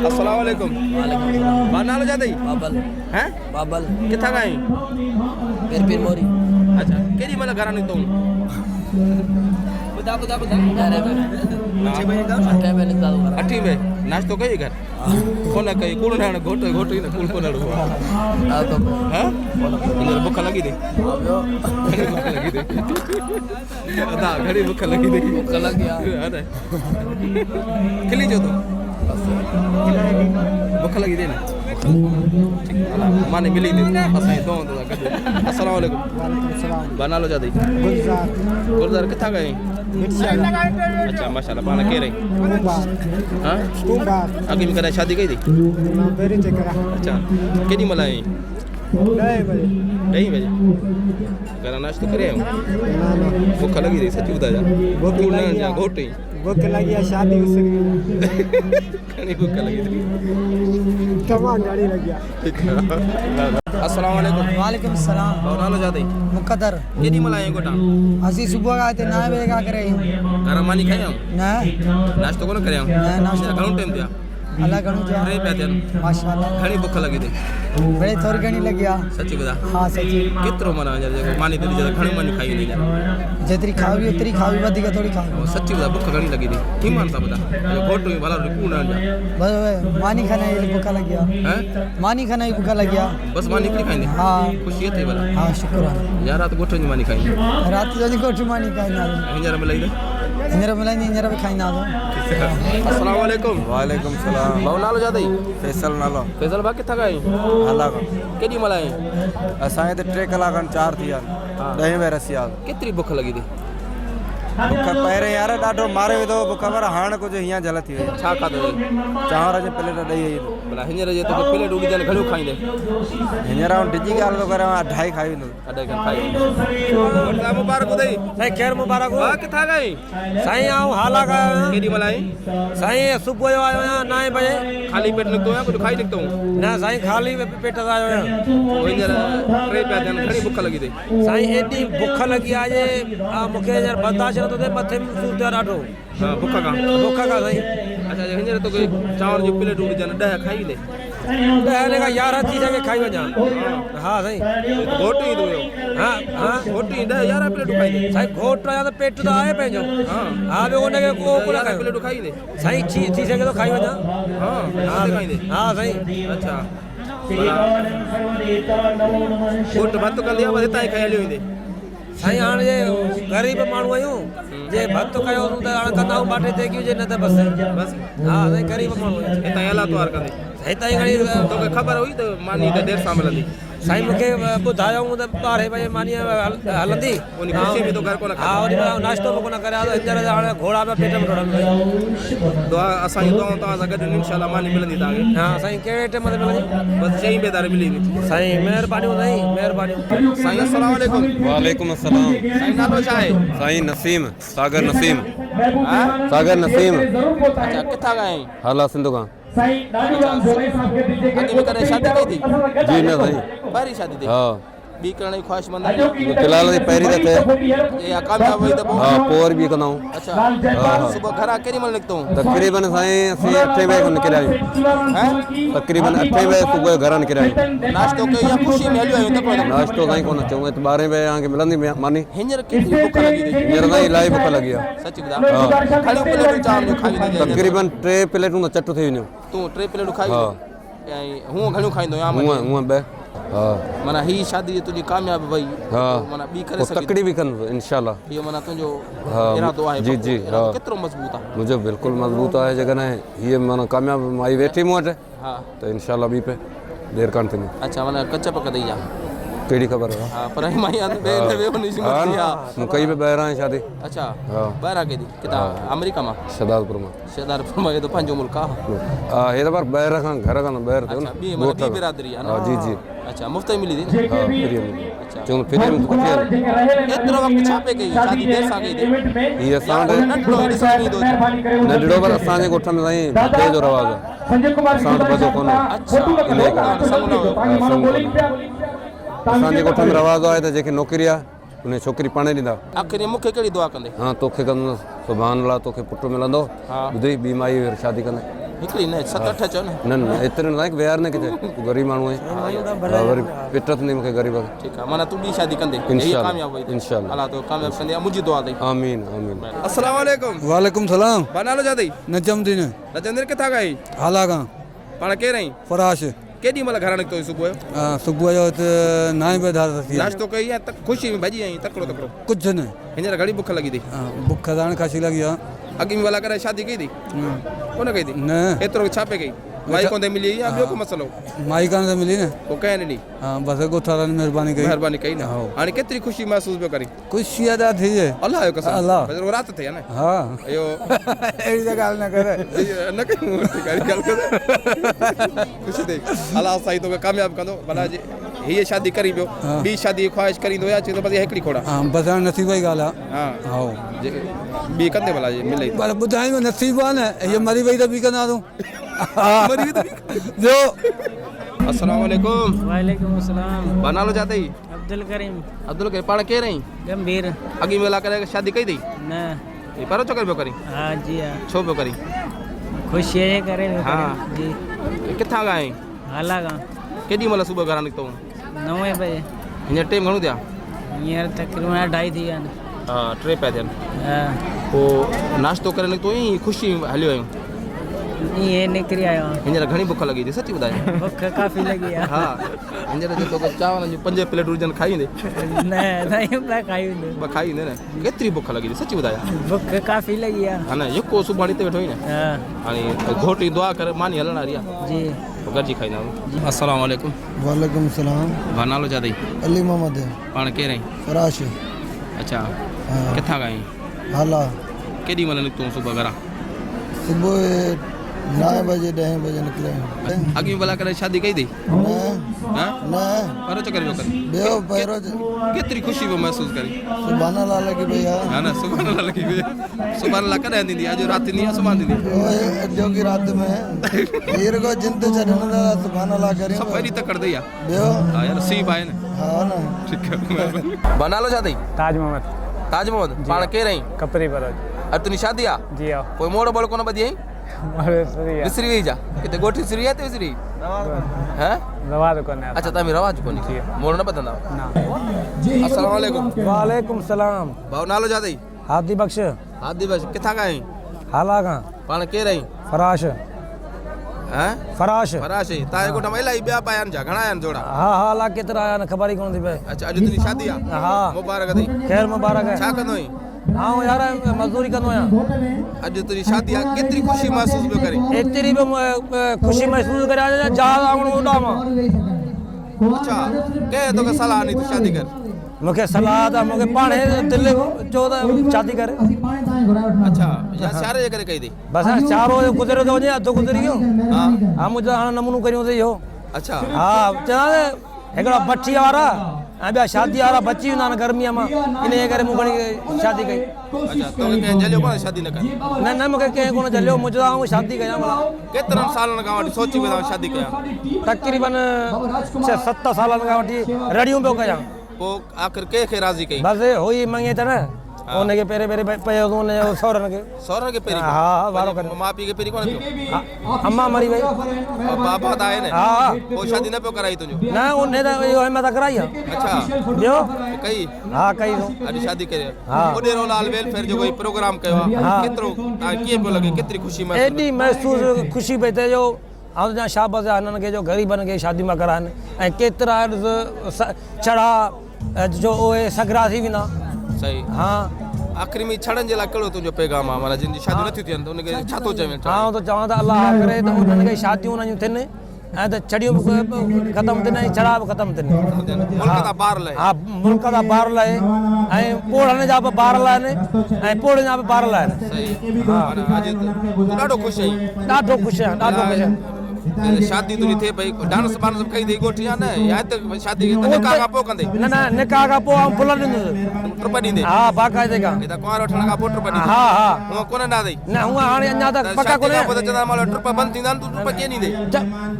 अस्सलाम वालेकुम। नालो छा अथई? बाबल। हैं? बाबल। किथां खां आहीं? पीर मोरी। अच्छा, केॾी महिल घरां निकितो? ॿुधा 8 बजे नाश्तो कई घर? कोन कई, कूड़ न घोट घोट ई न कूड़ कोन हुआ। हां? हींअर बुख लॻी थी? बुख लॻी थी। अदा घणी बुख लॻी थी? बुख लॻी आहे। अरे खिली जो तूं? बुख लॻी थी न? माने मिली थी असांजी दोस्त सां गॾु। अस्सलाम वालेकुम। नालो छा अथई? गुलज़ार किथां खां आहीं? अच्छा माशाल्लाह। पाण केरु आहीं? हाँ? अॻे में कॾहिं शादी कई थी? अच्छा, केॾी महिल आहीं? 10 बजे। घरां नाश्तो करे आहियो? बुख लॻी थी सची ॿुधाइजां? घोट ई बुख लगी है शादी उससे घणी बुख लगी थी? तमाम गाड़ी लगी है। अस्सलाम वालेकुम। वालेकुम सलाम। नालो छा अथई? मुक़द्दर। केॾी महिल आहीं गोटा? असीं सुबुह खां हिते 9 बजे खां करे आहियूं। घर मानी खाई आहियूं? न नाश्तो कोन करे आहियूं? न नाश्तो घणो टाइम थियो? अलाह घणो थियो? 3 पिया थियनि। माशाल्लाह। घणी बुख लगी थी? बड़े थोड़ी घणी लगी आहे। सची ॿुधा? हाँ सची। केतिरो माना जेको मानी थी घणी मानी खाई हूंदी? जेतिरी खावी ओतिरी खावी, वधीक थोड़ी खावी। सची ॿुधा बुख घणी लगी थी? ईमान सां ॿुधा। घोट हुई भला कूड़ न बस मानी खाना ही भूख लगी है। हैं? मानी खाना ही भूख लगी है। बस मानी हिकिड़ी खाईंदी? हाँ ख़ुशी थी भला? हाँ शुक्र है। या राति ॻोठ जी मानी खाईंदी? रात जो कोठी मानी खाईंदा। हींअर मिलाई थी? हींअर मिलाईंदी, हींअर बि खाईंदा। अस्सलाम वालेकुम। वालेकुम सलाम। भाऊ नालो छा अथई? फैसल नालो। फैसल भाउ किथां खां आहीं? हला खां। केॾी महिल आहीं? असांजे हिते 3 कलाक 4 थी विया। 10 बजे रसी आहे। केतिरी बुख लगी थी? बुख पहिरें यार ॾाढो मारे विधो बुख, पर हाणे कुझु हीअं झल थी वई। छा खाधो? चांवर जी प्लेट ॾेई आई। भला हींअर जे तोखे प्लेट उॾी ॾियनि घणियूं खाईंदे? हींअर आउं डिॼी ॻाल्हि थो करे, 2.5 खाई वेंदुमि। 2.5 खाई। मुबारक ॿुधाई। साईं ख़ैर मुबारक हो। किथां खां आहीं? साईं आऊं हाला खां। केॾी महिल आहीं? साईं सुबुह जो आयो आहियां 9 बजे। खाली पेट निकितो या कुझु खाई निकितो? न साईं खाली पेट सां आयो आहियां। हींअर 3 पिया थियनि। घणी बुख लगी थी? साईं एॾी बुख लगी आहे जे मूंखे हींअर बर्दाश्त नथो थिए, मथे में सूर थियो ॾाढो। हाँ बुख खां? बुख खां साईं। अच्छा हींअर तोखे चांवर जी प्लेट उॾी ॾियनि 10 खाई वेंदे? 10 खां 11 थी सघे खाई वञा। हाँ साईं। घोट ई तूं? हाँ हाँ घोट ई 10-11 प्लेटूं खाईंदे? साईं घोट या त पेट त आहे पंहिंजो। हाँ ॿियो हुनखे को कोन खायो। प्लेटूं खाईंदे? साईं थी सघे थो खाई वञा। हाँ खाईंदे? हाँ साईं। अच्छा घोट भत कंदी आहे हितां ई खाई हली वेंदे? साईं हाणे जे ग़रीब माण्हू आहियूं, जे भत कयो त हाणे कंदा आहियूं बाटे ते की हुजे, न त बसि बसि। हाँ साईं ग़रीब माण्हू आहियूं। हितां ई हला त्वार कंदे? हितां ई घणी तोखे ख़बर हुई त मानी त देरि सां मिलंदी? साईं मूंखे ॿुधायो त 12 बजे मानी हलंदी। उन ख़ुशी में तो घर कोन? हाँ वरी नाश्तो बि कोन करे आयो। हींअर हाणे घोड़ा में पेट में डोड़नि। दुआ असांजी दुआऊं तव्हां सां गॾु इंशाल्लाह मानी मिलंदी तव्हांखे। हाँ साईं कहिड़े टाइम ते मिलंदी? बसि 6 बजे ताईं मिली वेंदी। साईं महिरबानियूं साईं महिरबानियूं। साईं अस्सलाम वालेकुम। वालेकुम अस्सलाम। साईं नालो छा आहे? साईं नसीम, सागर नसीम। हाँ? सागर नसीम। अच्छा किथां खां आहीं? हाला सिंधु खां। अॻे में कॾहिं शादी कई थी? जी न साईं। पहिरीं शादी थी? हाँ। ॿी करण जी ख़्वाहिशमंद आहे? फिलहाल पहिरीं त थिए। या कामयाब वई त पोइ? हाँ पोइ वरी बि कंदा आहियूं। अच्छा सुबुह घरां केॾी महिल निकितो? तक़रीबन साईं असीं 8 बजे खां निकिरिया आहियूं। हैं? तक़रीबन 8 बजे सुबुह जो घरां निकिरिया आहियूं। नाश्तो कयो या ख़ुशी में हलियो आहियूं? नाश्तो साईं कोन चऊं त 12 बजे तव्हांखे मिलंदी मानी। हींअर केतिरी बुख लगी थी? हींअर साईं इलाही बुख लॻी आहे। सची ॿुधा? घणियूं प्लेटूं चांवर जूं खाई वेंदी? तक़रीबन 3 प्लेटूं त चट थी वञूं। तूं 3 प्लेटूं खाई? हाँ। ऐं हूअं घणियूं खाईंदो? या हूअं 2। हाँ माना ही शादी तुंहिंजी कामयाब वई? हाँ माना ॿी करे सघी? तकड़ी भी कंदो इंशाल्लाह। इहो माना तुंहिंजो हाँ इरादो आहे? जी जी। हाँ केतिरो मज़बूत आहे? मुझे बिल्कुल मजबूत है। जगह ये माना कामयाब माई वेठी मूं वटि हाँ तो इंशाल्लाह ॿी पे देर कान थींदी। अच्छा माना कच पक ॾेई आहे? कहिड़ी ख़बर है? हाँ पर माई मूं कई पे ॿाहिरां आहे शादी। अच्छा हाँ ॿाहिरां केॾी? किथां? अमेरिका मां? शहदादपुर मां। शहदादपुर मां? हे त पंहिंजो मुल्क आहे। हाँ हे तो पर ॿाहिरि खां घर खां ॿाहिरि थियो न। अच्छा ॿी मतलब ॿी बिरादरी आहे? हाँ जी जी। अच्छा मुफ़्त ही मिली थी? हाँ फ्री मिली। अच्छा चऊं फ्री में तो किथे एतिरो वक़्तु छा पे कई? शादी देरि सां कई थी? ये असांजे नंढड़ो पर असांजे ॻोठ में साईं बदे जो रवाज़ आहे। असां त बदो कोन। अच्छा असांजे ॻोठ में रवाज़ आहे त जेकी नौकिरी आहे उन छोकिरी पाणे ॾींदा। आख़िर मूंखे कहिड़ी दुआ कंदे? हाँ तोखे कंदुसि सुभाणे अलाह तोखे पुटु मिलंदो। हाँ ॿुधी ॿी माई शादी कंदे। हिकिड़ी न 7-8 चओ न न न एतिरे न वेहार न किथे ग़रीब माण्हू आहे वरी पिटत नहीं मूंखे ग़रीब खे ठीकु आहे माना तूं ॿी शादी कंदे इंशाल्लाह, कामयाबु वई इंशाल्लाह। अलाह तो कामयाबु कंदे मुंहिंजी दुआ अथई आमीन आमीन अस्सलाम वालेकुम वालेकुम सलाम बनालो छा अथई नजमुद्दीन रजंदर किथां खां आई हाला खां पाण केरु आहीं फराश केॾी महिल घरां निकितो सुबुह जो सुबुह जो हिते 9 बजे धार थी नाश्तो कई या ख़ुशी में भॼी आई तकिड़ो तकिड़ो कुझु न हींअर घणी बुख लॻी थी बुख दाण खासी लॻी आहे अॻी में भला करे शादी कई थी कोन कई थी न एतिरो छा पे कई माई कोन ते मिली या ॿियो को मसलो माई कान त मिली न पोइ कंहिं ॾिनी बसि ॻोठारनि महिरबानी कई महिरबानी कई न हाणे केतिरी ख़ुशी महसूस पियो करी ख़ुशी अदा थी जे अलाह जो कसम अलाह। बस राति थिए न हा इहो अहिड़ी त ॻाल्हि न करे न कयूं ख़ुशी थिए अलाह साईं तोखे कामयाबु कंदो भला हीअ शादी करी पियो ॿी शादी जी ख़्वाहिश करींदो या चए थो बसि हिकिड़ी खोड़ा हा बसि हाणे नसीब जी ॻाल्हि आहे हा हा ॿी कंदे भला मिले पर ॿुधाई में नसीब आहे न हीअ मरी वई त बि कंदा तूं जो अस्सलाम वालेकुम वालेकुम अस्सलाम बनालो छा अथई अब्दुल करीम अब्दुल के पाण केरु आहीं गंभीर अॻी महिल करे शादी कई अथई न पहिरियों चक्कर पियो करी हाँ जी हाँ छो पियो करी खुशी है करे हाँ। जी किथां खां आहीं हाला का केॾी महिल सुबुह घरां निकितो 9 बजे हींअर टाइम घणो थिया हींअर तकरीबन 2:30 थी विया आहिनि हा 3 पिया थियनि हाँ पोइ नाश्तो करे निकितो ईअं ख़ुशी हलियो आहियूं ये निकिरी आयो आहियां। हींअर घणी बुख लॻी थी सची ॿुधाए बुख काफ़ी लॻी आहे हा हींअर जे तोखे चांवरनि जूं 5 प्लेट हुजनि खाई ईंदे न साईं ॿ खाई हूंदो ॿ खाई ईंदे न केतिरी बुख लॻी थी सची ॿुधाए बुख काफ़ी लॻी आहे हा न यको सुभाणे हिते वेठो ई न हाँ हाणे घोट जी दुआ करे मानी हलण वारी आहे जी पोइ गॾिजी खाईंदा आहियूं अस्सलाम वालेकुम वालेकुम सलाम भा नालो छा अथई अली मोहम्मद पाण केरु आहीं फराश अच्छा किथां खां आहीं हाला केॾी महिल निकितो सुबुह घरां सुबुह 9 बजे 10 बजे निकिरे अॻी भला करे शादी कई अथई न हा न पहिरियों चक्कर पियो करी ॿियो पहिरियों केतिरी ख़ुशी पियो महसूसु करी सुभाणे लाल लॻी पई आहे हा न सुभाणे लाइ लॻी पई सुभाणे लाइ कॾहिं थींदी अॼु राति थींदी आहे सुभाणे थींदी जो की राति में हीर को जिंद छॾण लाइ सुभाणे लाल करियूं सभु एॾी तकड़ अथई आहे ॿियो हा यार नसीब आहे न हा न ठीकु आहे भा नालो छा अथई ताज मोहम्मद ताज मोहम्मद पाण केरु आहीं कपरी बरोज अॼु तुंहिंजी शादी आहे जी हाँ पोइ मोड़ बोड़ कोन ॿधी आहीं विसरी वई जा किथे ॻोठी विसरी आहे त विसरी हा रवा दुकान अच्छा तव्हां रवाज कोन्हे मोड़ न ॿधंदा अस्सलाम वालेकुम वालेकुम सलाम भाउ नालो छा अथई हादी बख्श हादी बस किथां खां आहीं हाला का पाण केरु आहीं फराश हा फराश फराश आहीं तव्हांजे ॻोठ में इलाही ॿिया पाया आहिनि छा घणा आहिनि जोड़ा हाँ हाला केतिरा आया न ख़बर ई कोन थी पए अच्छा अॼु तुंहिंजी शादी आहे हाँ मुबारक अथई ख़ैर मुबारक है छा कंदो आहीं हाँ यार मजदूरी कंदो आहियां अॼु तुंहिंजी शादी आहे केतिरी ख़ुशी महसूस पियो करे एतिरी बि ख़ुशी महसूस करे जहाज आंगणो उॾामां अच्छा कंहिं तोखे सलाह ॾिनी तूं शादी कर मूंखे सलाह त मूंखे पाण दिलि चओ त शादी करे अच्छा या सियारे जे करे कई अथई बसि हाणे चारो गुज़रियो थो वञे अधु गुज़री वियो हा हा मुंहिंजो हाणे नमूनो करियूं अथई इहो अच्छा हा चवां हिकिड़ा भठीअ वारा ऐं ॿिया शादी वारा बची वेंदा आहिनि गर्मीअ मां इन करे मूं खणी शादी कई अच्छा तोखे कंहिं जलियो कोन शादी न कर न न मूंखे कंहिं कोन झलियो मुंहिंजो आऊं शादी कयां भला केतिरनि सालनि खां वठी सोची पियो शादी कयां तक़रीबन 6-7 सालनि खां वठी रड़ियूं पियो कयां पोइ आख़िर कंहिंखे राज़ी कई बसि हुई मङे त न उनखे पहिरें पियो तूं हुनजो सहुरनि खे सहुरनि खे पहिरीं हा वारो करे माउ पीउ खे पहिरीं कोन पियो अम्मा मरी वई बाबा त आहे न हा पोइ शादी न पियो कराई तुंहिंजो न उन त इहो हिम्मत कराई आहे अच्छा ॿियो कई हा कई तो अॼु शादी करे हा। ओॾेरो लाल वेलफेयर जो कोई प्रोग्राम कयो आहे हा। केतिरो कीअं पियो लॻे केतिरी ख़ुशी महसूस एॾी महसूस ख़ुशी पई थिए जो ऐं जा शाबस आहे हिननि खे जो ग़रीबनि खे शादी मां कराइनि ऐं केतिरा चढ़ा जो उहे सगरा थी वेंदा सही हा आख़िरी में छड़नि जे लाइ कहिड़ो तुंहिंजो पैगाम आहे माना जिन जी शादी नथियूं थियनि त उनखे छा थो चवे हा त चवां त अलाह करे त उन्हनि खे शादियूं उन्हनि जूं थियनि ऐं त छड़ियूं बि ख़तमु थियनि ऐं छड़ा बि ख़तमु थियनि मुल्क जा ॿार लाइ हा मुल्क जा ॿार लाइ ऐं पोड़नि जा बि ॿार लाइ आहिनि ऐं पोड़नि जा बि ॿार लाइ आहिनि सही माना अॼु तूं ॾाढो ख़ुशि आहीं ॾाढो ख़ुशि आहियां ॾाढो ख़ुशि आहियां शादी तुंहिंजी थिए पई डांस वांस कई अथई ॻोठी या न या हिते शादी निकाह खां पोइ कंदे न न निकाह खां पोइ आउं फुल ॾींदुसि ट्रुप ॾींदे हा बाक़ाइदे खां हितां कुंवार वठण खां पोइ ट्रुप ॾींदे हा हा हूअं कोन ॾा अथई न हूअं हाणे अञा त पका शादी कोन्हे खां पोइ त चवंदा माल ट्रुप बंदि थींदा आहिनि तूं ट्रुप कीअं ॾींदे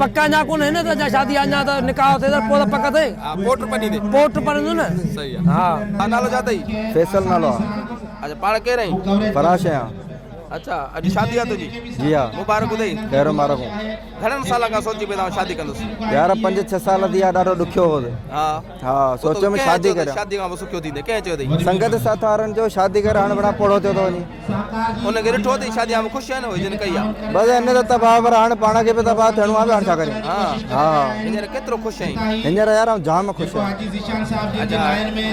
पका अञा कोन्हे न त अञा शादी अञा त निकाह थिए त पोइ त पक थिए हा पोइ ट्रुप ॾींदे पोइ टुप ॾींदो न सही आहे हा नालो छा अथई फैसल नालो अच्छा पाण केरु आहीं फराश आहियां अच्छा अॼु शादी आहे तुंहिंजी जी हाँ मुबारक ॿुधाई खैर मारो घणनि साल खां सोची पई तव्हां शादी कंदुसि यार 5-6 साल थी विया ॾाढो ॾुखियो हो हा हाँ सोचो मैं शादी करियां शादी खां पोइ सुखियो थींदे कंहिं चयो अथई संगत साथ वारनि जो शादी करे हाणे बड़ा पोड़ो थियो थो वञे हुनखे ॾिठो अथई शादी में ख़ुशि आहे न हुई जिन कई आहे बस हिन त तबाह पर हाणे पाण खे बि तबाह थियणो आहे हाणे छा करियूं हा हा हींअर केतिरो ख़ुशि आहीं हींअर यार आउं जाम ख़ुशि आहियां अच्छा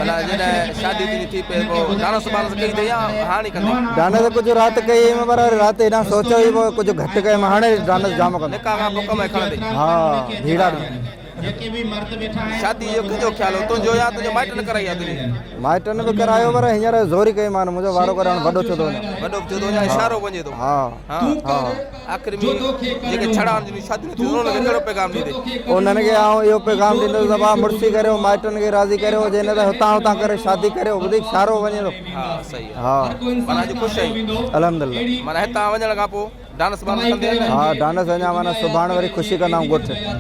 भला जॾहिं शादी तुंहिंजी थी पए पोइ डांस वांस कई अथई या हाणे कंदी डांस त कुझु राति कई हुई पर राति हेॾा सोचियो ई पोइ कुझु घटि कयो मां हाणे डांस जाम कंदो निकाह खां पोइ कमाए खणंदे हा भीड़ा शादी जो कंहिंजो ख़्यालु हो तुंहिंजो या तुंहिंजे माइटनि कराई आहे तुंहिंजी माइटनि बि करायो पर हींअर ज़ोरी कई मां मुंहिंजो वारो करे हाणे वॾो थियो थो वञे वॾो थियो थो या इशारो वञे थो हा हा हा आख़िर में जेके छड़ा जिन शादी न थी उन्हनि खे कहिड़ो पैगाम ॾींदे उन्हनि खे आउं इहो पैगाम ॾींदुसि त भाउ मुड़ुसी करियो माइटनि खे राज़ी करियो जंहिं त हुतां हुतां करे शादी करियो वधीक सारो वञे थो हा सही आहे हा माना अॼु ख़ुशि आहीं अलहमदिल्ला माना हितां वञण खां पोइ डांस वांस कंदे हा डांस अञा माना सुभाणे वरी ख़ुशी कंदा आहियूं ॻोठ